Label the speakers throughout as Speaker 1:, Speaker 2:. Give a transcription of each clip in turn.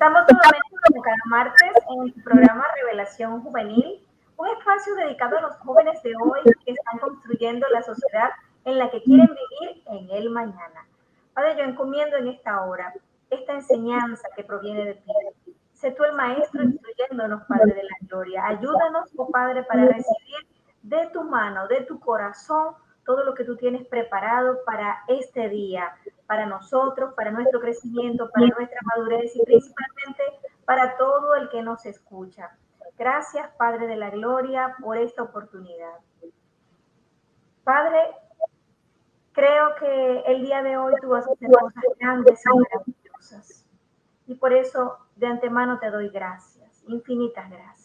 Speaker 1: Estamos nuevamente como cada martes en el programa Revelación Juvenil, un espacio dedicado a los jóvenes de hoy que están construyendo la sociedad en la que quieren vivir en el mañana. Padre, yo encomiendo en esta hora esta enseñanza que proviene de ti. Sé tú el maestro instruyéndonos, Padre de la gloria. Ayúdanos, oh Padre, para recibir de tu mano, de tu corazón, todo lo que tú tienes preparado para este día, para nosotros, para nuestro crecimiento, para nuestra madurez y principalmente para todo el que nos escucha. Gracias, Padre de la gloria, por esta oportunidad. Padre, creo que el día de hoy tú vas a hacer cosas grandes y maravillosas. Y por eso de antemano te doy gracias, infinitas gracias.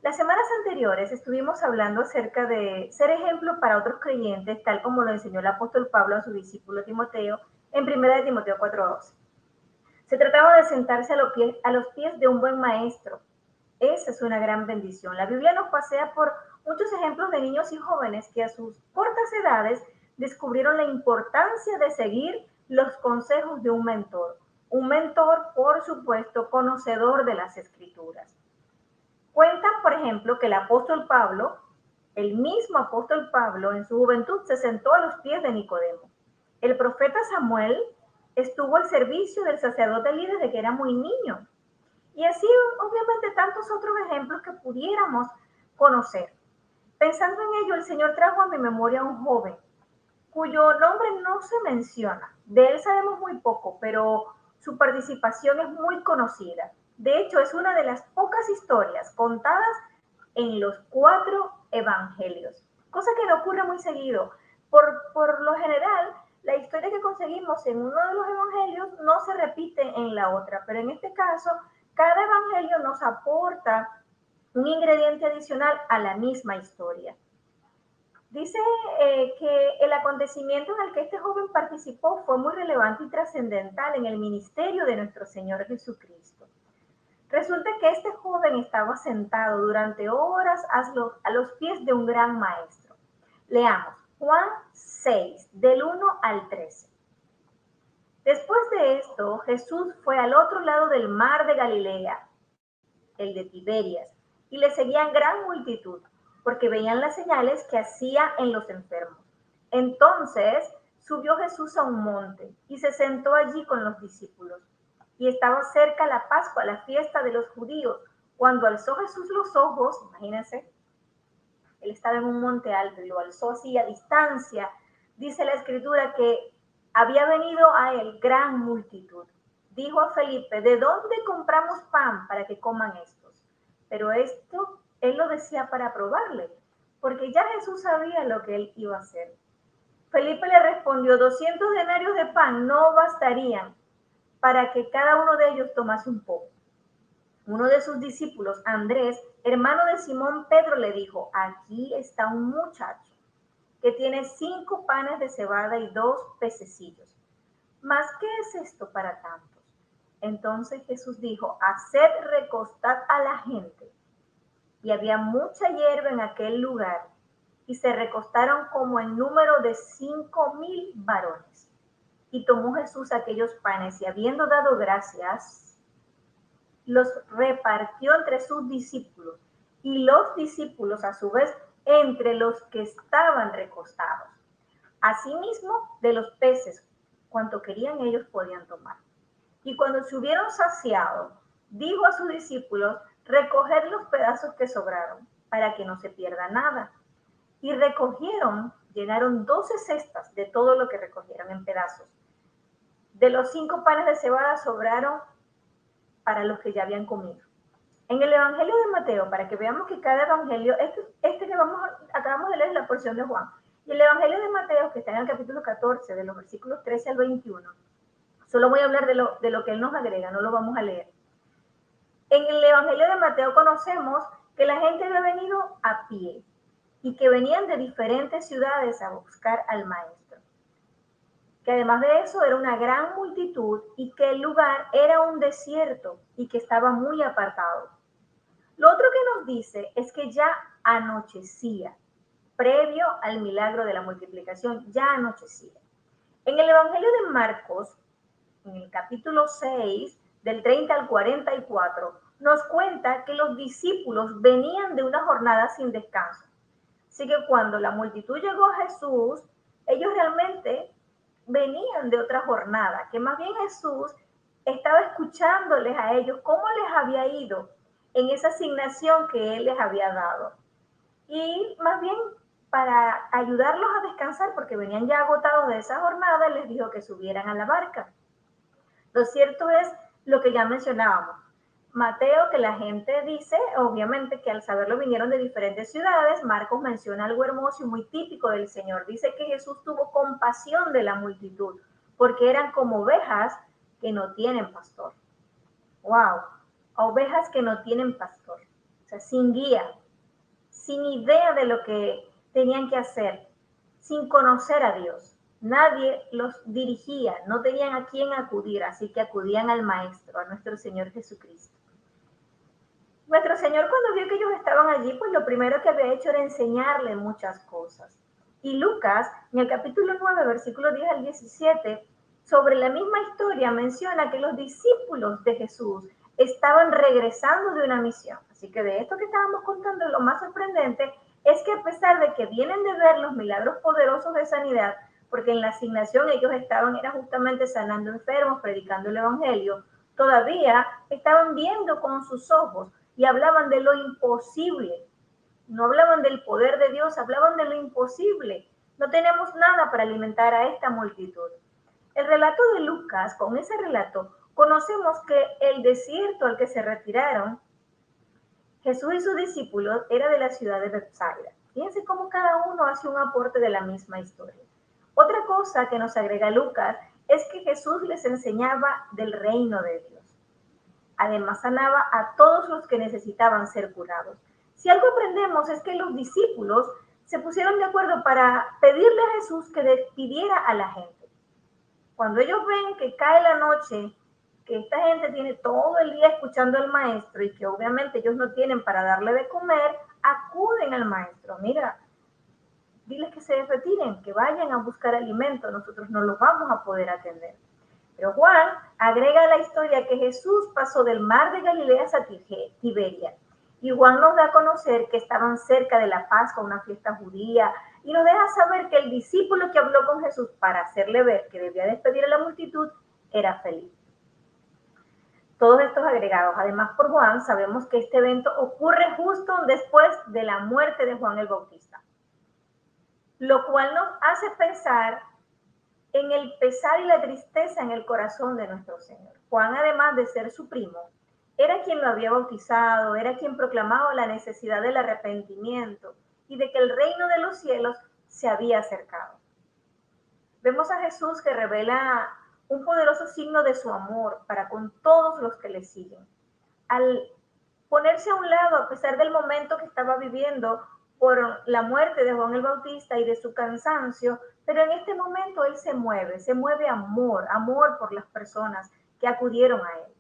Speaker 1: Las semanas anteriores estuvimos hablando acerca de ser ejemplo para otros creyentes, tal como lo enseñó el apóstol Pablo a su discípulo Timoteo en 1 Timoteo 4:12. Se trataba de sentarse a los pies de un buen maestro. Esa es una gran bendición. La Biblia nos pasea por muchos ejemplos de niños y jóvenes que a sus cortas edades descubrieron la importancia de seguir los consejos de un mentor. Un mentor, por supuesto, conocedor de las Escrituras. Cuentan, por ejemplo, que el apóstol Pablo, el mismo apóstol Pablo, en su juventud se sentó a los pies de Nicodemo. El profeta Samuel estuvo al servicio del sacerdote Elí desde que era muy niño. Y así, obviamente, tantos otros ejemplos que pudiéramos conocer. Pensando en ello, el Señor trajo a mi memoria a un joven cuyo nombre no se menciona. De él sabemos muy poco, pero su participación es muy conocida. De hecho, es una de las pocas historias contadas en los 4 evangelios, cosa que no ocurre muy seguido. Por lo general, la historia que conseguimos en uno de los evangelios no se repite en la otra, pero en este caso, cada evangelio nos aporta un ingrediente adicional a la misma historia. Dice que el acontecimiento en el que este joven participó fue muy relevante y trascendental en el ministerio de nuestro Señor Jesucristo. Resulta que este joven estaba sentado durante horas a los pies de un gran maestro. Leamos Juan 6, del 1 al 13. Después de esto, Jesús fue al otro lado del mar de Galilea, el de Tiberias, y le seguían gran multitud, porque veían las señales que hacía en los enfermos. Entonces subió Jesús a un monte y se sentó allí con los discípulos. Y estaba cerca la Pascua, la fiesta de los judíos. Cuando alzó Jesús los ojos, imagínense, él estaba en un monte alto y lo alzó así a distancia. Dice la escritura que había venido a él gran multitud. Dijo a Felipe, ¿de dónde compramos pan para que coman estos? Pero esto él lo decía para probarle, porque ya Jesús sabía lo que él iba a hacer. Felipe le respondió, 200 denarios de pan no bastarían para que cada uno de ellos tomase un poco. Uno de sus discípulos, Andrés, hermano de Simón Pedro, le dijo, aquí está un muchacho que tiene 5 panes de cebada y 2 pececillos. ¿Mas qué es esto para tantos? Entonces Jesús dijo, haced recostar a la gente. Y había mucha hierba en aquel lugar, y se recostaron como en número de 5,000 varones. Y tomó Jesús aquellos panes, y habiendo dado gracias, los repartió entre sus discípulos, y los discípulos a su vez entre los que estaban recostados. Asimismo, de los peces, cuanto querían ellos podían tomar. Y cuando se hubieron saciado, dijo a sus discípulos, recoged los pedazos que sobraron, para que no se pierda nada. Y recogieron, llenaron 12 cestas de todo lo que recogieron en pedazos. De los 5 panes de cebada sobraron para los que ya habían comido. En el Evangelio de Mateo, para que veamos que cada Evangelio, este que acabamos de leer es la porción de Juan, y el Evangelio de Mateo, que está en el capítulo 14, de los versículos 13 al 21, solo voy a hablar de lo que él nos agrega, no lo vamos a leer. En el Evangelio de Mateo conocemos que la gente había venido a pie y que venían de diferentes ciudades a buscar al maestro. Que además de eso era una gran multitud y que el lugar era un desierto y que estaba muy apartado. Lo otro que nos dice es que ya anochecía, previo al milagro de la multiplicación, ya anochecía. En el Evangelio de Marcos, en el capítulo 6, del 30 al 44, nos cuenta que los discípulos venían de una jornada sin descanso. Así que cuando la multitud llegó a Jesús, ellos realmente venían de otra jornada, que más bien Jesús estaba escuchándoles a ellos cómo les había ido en esa asignación que Él les había dado. Y más bien para ayudarlos a descansar, porque venían ya agotados de esa jornada, les dijo que subieran a la barca. Lo cierto es lo que ya mencionábamos. Mateo, que la gente dice, obviamente, que al saberlo vinieron de diferentes ciudades. Marcos menciona algo hermoso y muy típico del Señor. Dice que Jesús tuvo compasión de la multitud, porque eran como ovejas que no tienen pastor. ¡Wow! Ovejas que no tienen pastor. O sea, sin guía, sin idea de lo que tenían que hacer, sin conocer a Dios. Nadie los dirigía, no tenían a quién acudir, así que acudían al Maestro, a nuestro Señor Jesucristo. Nuestro Señor, cuando vio que ellos estaban allí, pues lo primero que había hecho era enseñarle muchas cosas. Y Lucas, en el capítulo 9, versículo 10 al 17, sobre la misma historia menciona que los discípulos de Jesús estaban regresando de una misión. Así que de esto que estábamos contando, lo más sorprendente es que a pesar de que vienen de ver los milagros poderosos de sanidad, porque en la asignación ellos estaban, era justamente sanando enfermos, predicando el evangelio, todavía estaban viendo con sus ojos y hablaban de lo imposible. No hablaban del poder de Dios, hablaban de lo imposible. No tenemos nada para alimentar a esta multitud. El relato de Lucas, con ese relato, conocemos que el desierto al que se retiraron Jesús y sus discípulos era de la ciudad de Bethsaida. Fíjense cómo cada uno hace un aporte de la misma historia. Otra cosa que nos agrega Lucas es que Jesús les enseñaba del reino de Dios. Además, sanaba a todos los que necesitaban ser curados. Si algo aprendemos es que los discípulos se pusieron de acuerdo para pedirle a Jesús que despidiera a la gente. Cuando ellos ven que cae la noche, que esta gente tiene todo el día escuchando al maestro y que obviamente ellos no tienen para darle de comer, acuden al maestro. Mira, diles que se retiren, que vayan a buscar alimento, nosotros no los vamos a poder atender. Pero Juan agrega a la historia que Jesús pasó del mar de Galilea a Tiberia. Y Juan nos da a conocer que estaban cerca de la Pascua, una fiesta judía, y nos deja saber que el discípulo que habló con Jesús para hacerle ver que debía despedir a la multitud era Felipe. Todos estos agregados, además por Juan, sabemos que este evento ocurre justo después de la muerte de Juan el Bautista, lo cual nos hace pensar en el pesar y la tristeza en el corazón de nuestro Señor. Juan, además de ser su primo, era quien lo había bautizado, era quien proclamaba la necesidad del arrepentimiento y de que el reino de los cielos se había acercado. Vemos a Jesús que revela un poderoso signo de su amor para con todos los que le siguen. Al ponerse a un lado, a pesar del momento que estaba viviendo por la muerte de Juan el Bautista y de su cansancio, pero en este momento él se mueve amor por las personas que acudieron a él.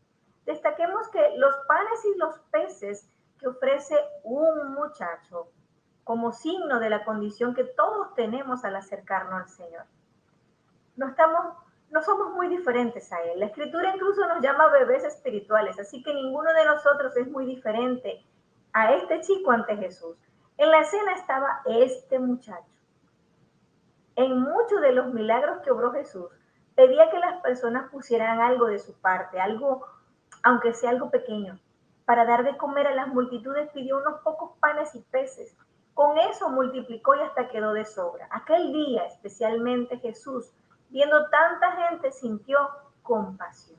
Speaker 1: Destaquemos que los panes y los peces que ofrece un muchacho como signo de la condición que todos tenemos al acercarnos al Señor. No somos muy diferentes a Él. La Escritura incluso nos llama bebés espirituales, así que ninguno de nosotros es muy diferente a este chico ante Jesús. En la escena estaba este muchacho. En muchos de los milagros que obró Jesús, pedía que las personas pusieran algo de su parte, algo, aunque sea algo pequeño. Para dar de comer a las multitudes pidió unos pocos panes y peces. Con eso multiplicó y hasta quedó de sobra. Aquel día, especialmente Jesús, viendo tanta gente, sintió compasión.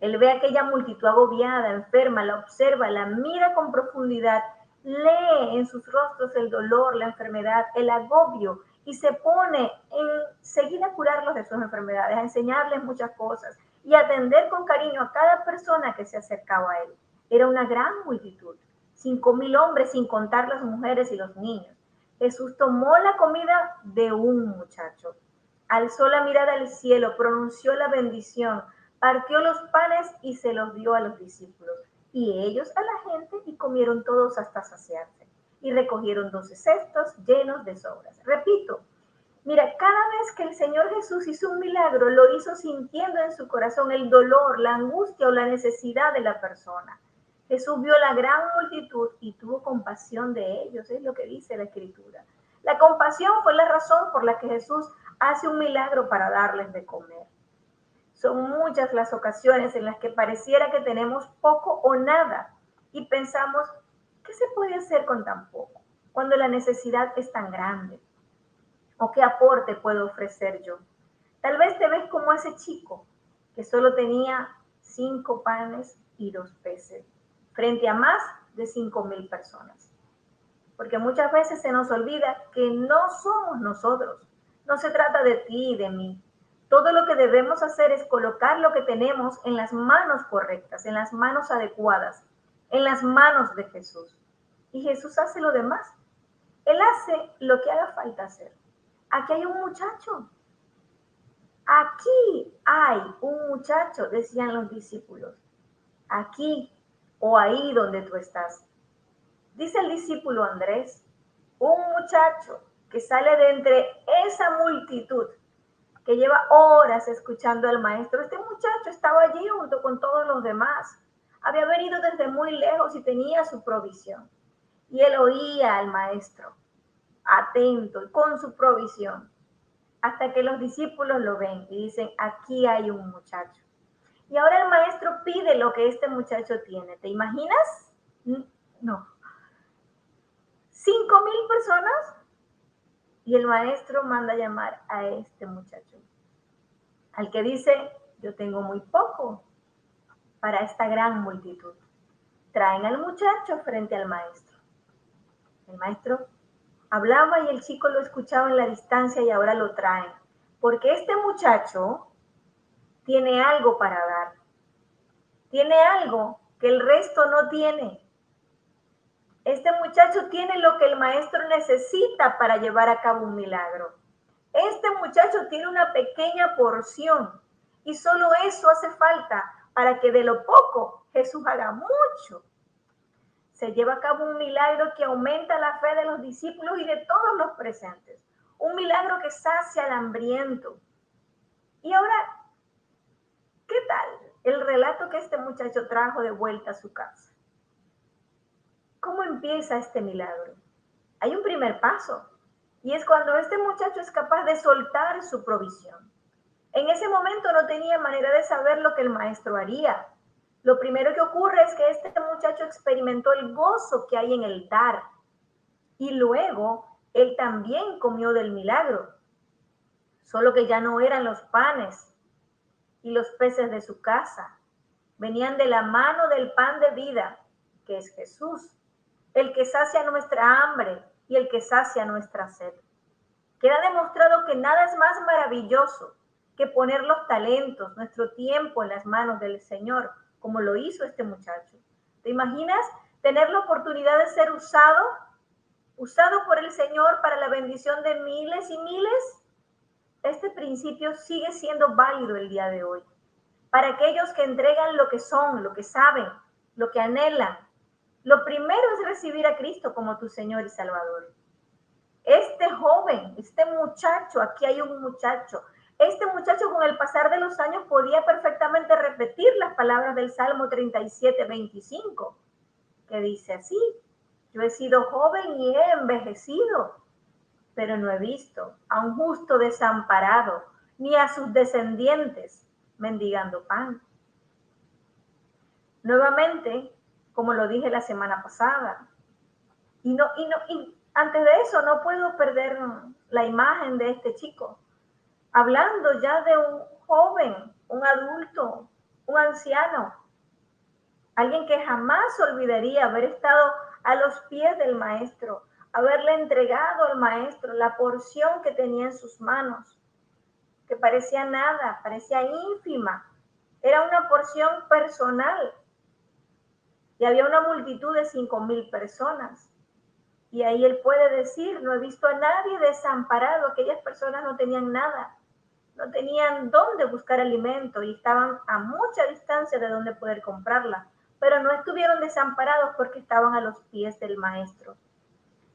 Speaker 1: Él ve a aquella multitud agobiada, enferma, la observa, la mira con profundidad, lee en sus rostros el dolor, la enfermedad, el agobio y se pone en seguir a curarlos de sus enfermedades, a enseñarles muchas cosas y atender con cariño a cada persona que se acercaba a él. Era una gran multitud, 5,000 hombres sin contar las mujeres y los niños. Jesús tomó la comida de un muchacho, alzó la mirada al cielo, pronunció la bendición, partió los panes y se los dio a los discípulos, y ellos a la gente, y comieron todos hasta saciarse, y recogieron 12 cestos llenos de sobras. Repito, Mira, cada vez que el Señor Jesús hizo un milagro, lo hizo sintiendo en su corazón el dolor, la angustia o la necesidad de la persona. Jesús vio la gran multitud y tuvo compasión de ellos, es lo que dice la Escritura. La compasión fue la razón por la que Jesús hace un milagro para darles de comer. Son muchas las ocasiones en las que pareciera que tenemos poco o nada y pensamos, ¿qué se puede hacer con tan poco? Cuando la necesidad es tan grande. ¿O qué aporte puedo ofrecer yo? Tal vez te ves como ese chico que solo tenía 5 panes y 2 peces frente a más de 5,000 personas. Porque muchas veces se nos olvida que no somos nosotros. No se trata de ti y de mí. Todo lo que debemos hacer es colocar lo que tenemos en las manos correctas, en las manos adecuadas, en las manos de Jesús. Y Jesús hace lo demás. Él hace lo que haga falta hacer. Aquí hay un muchacho. Aquí hay un muchacho, decían los discípulos. Aquí o ahí donde tú estás. Dice el discípulo Andrés, un muchacho que sale de entre esa multitud que lleva horas escuchando al maestro. Este muchacho estaba allí junto con todos los demás. Había venido desde muy lejos y tenía su provisión. Y él oía al maestro, atento y con su provisión, hasta que los discípulos lo ven y dicen, aquí hay un muchacho. Y ahora el maestro pide lo que este muchacho tiene. ¿Te imaginas? No. 5,000 personas y el maestro manda a llamar a este muchacho, al que dice, yo tengo muy poco para esta gran multitud. Traen al muchacho frente al maestro. El maestro hablaba y el chico lo escuchaba en la distancia y ahora lo traen, porque este muchacho tiene algo para dar. Tiene algo que el resto no tiene. Este muchacho tiene lo que el maestro necesita para llevar a cabo un milagro. Este muchacho tiene una pequeña porción y solo eso hace falta para que de lo poco Jesús haga mucho. Se lleva a cabo un milagro que aumenta la fe de los discípulos y de todos los presentes. Un milagro que sacia al hambriento. Y ahora, ¿qué tal el relato que este muchacho trajo de vuelta a su casa? ¿Cómo empieza este milagro? Hay un primer paso y es cuando este muchacho es capaz de soltar su provisión. En ese momento no tenía manera de saber lo que el maestro haría. Lo primero que ocurre es que este muchacho experimentó el gozo que hay en el dar y luego él también comió del milagro, solo que ya no eran los panes y los peces de su casa, venían de la mano del pan de vida, que es Jesús, el que sacia nuestra hambre y el que sacia nuestra sed. Queda demostrado que nada es más maravilloso que poner los talentos, nuestro tiempo en las manos del Señor, como lo hizo este muchacho. ¿Te imaginas tener la oportunidad de ser usado por el Señor para la bendición de miles y miles? Este principio sigue siendo válido el día de hoy. Para aquellos que entregan lo que son, lo que saben, lo que anhelan, lo primero es recibir a Cristo como tu Señor y Salvador. Este joven, este muchacho, aquí hay un muchacho, este muchacho con el pasar de los años podía perfectamente repetir las palabras del Salmo 37:25, que dice así, yo he sido joven y he envejecido, pero no he visto a un justo desamparado, ni a sus descendientes mendigando pan. Nuevamente, como lo dije la semana pasada, y antes de eso no puedo perder la imagen de este chico, hablando ya de un joven, un adulto, un anciano, alguien que jamás olvidaría haber estado a los pies del maestro, haberle entregado al maestro la porción que tenía en sus manos, que parecía nada, parecía ínfima, era una porción personal y había una multitud de 5,000 personas. Y ahí él puede decir, no he visto a nadie desamparado, aquellas personas no tenían nada, no tenían dónde buscar alimento y estaban a mucha distancia de dónde poder comprarla, pero no estuvieron desamparados porque estaban a los pies del maestro.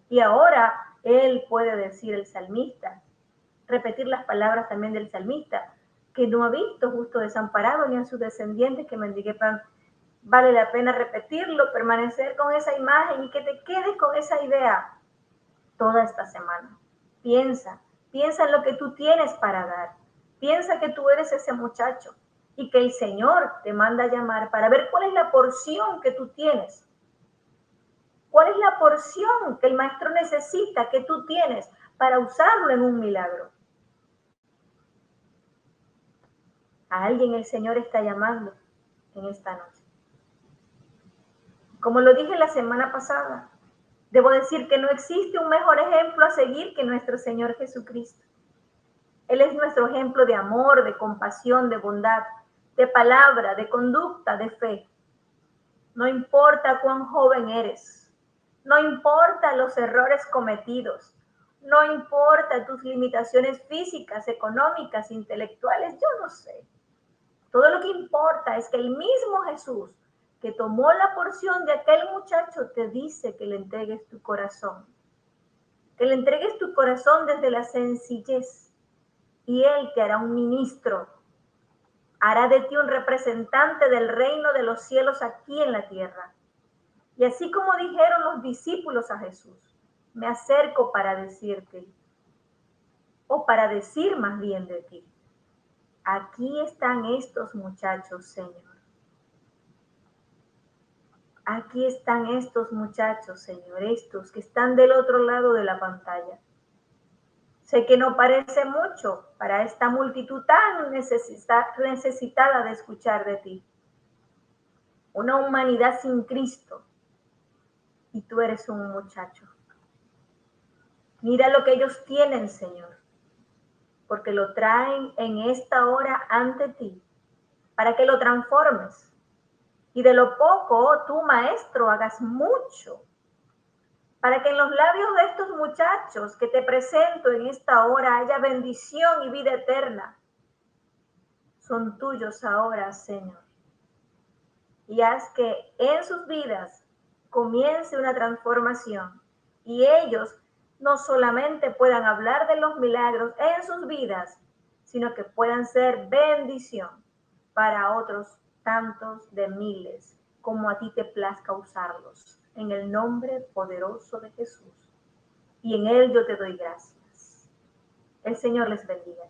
Speaker 1: Y ahora él puede decir, el salmista, repetir las palabras también del salmista, que no ha visto justo desamparado ni a sus descendientes que mendigue pan. Vale la pena repetirlo, permanecer con esa imagen y que te quedes con esa idea toda esta semana. Piensa en lo que tú tienes para dar. Piensa que tú eres ese muchacho y que el Señor te manda a llamar para ver cuál es la porción que tú tienes. ¿Cuál es la porción que el maestro necesita que tú tienes para usarlo en un milagro? A alguien el Señor está llamando en esta noche. Como lo dije la semana pasada, debo decir que no existe un mejor ejemplo a seguir que nuestro Señor Jesucristo. Él es nuestro ejemplo de amor, de compasión, de bondad, de palabra, de conducta, de fe. No importa cuán joven eres, no importa los errores cometidos, no importa tus limitaciones físicas, económicas, intelectuales, yo no sé. Todo lo que importa es que el mismo Jesús que tomó la porción de aquel muchacho te dice que le entregues tu corazón. Que le entregues tu corazón desde la sencillez y Él te hará un ministro. Hará de ti un representante del reino de los cielos aquí en la tierra. Y así como dijeron los discípulos a Jesús, me acerco para decirte, o para decir más bien de ti, aquí están estos muchachos, Señor. Aquí están estos muchachos, Señor, estos que están del otro lado de la pantalla. Sé que no parece mucho para esta multitud tan necesitada de escuchar de ti. Una humanidad sin Cristo. Y tú eres un muchacho. Mira lo que ellos tienen, Señor, porque lo traen en esta hora ante ti, para que lo transformes. Y de lo poco, tú, Maestro, hagas mucho, para que en los labios de estos muchachos que te presento en esta hora haya bendición y vida eterna. Son tuyos ahora, Señor. Y haz que en sus vidas comience una transformación y ellos no solamente puedan hablar de los milagros en sus vidas, sino que puedan ser bendición para otros tantos de miles, como a ti te plazca usarlos. En el nombre poderoso de Jesús. Y en Él yo te doy gracias. El Señor les bendiga.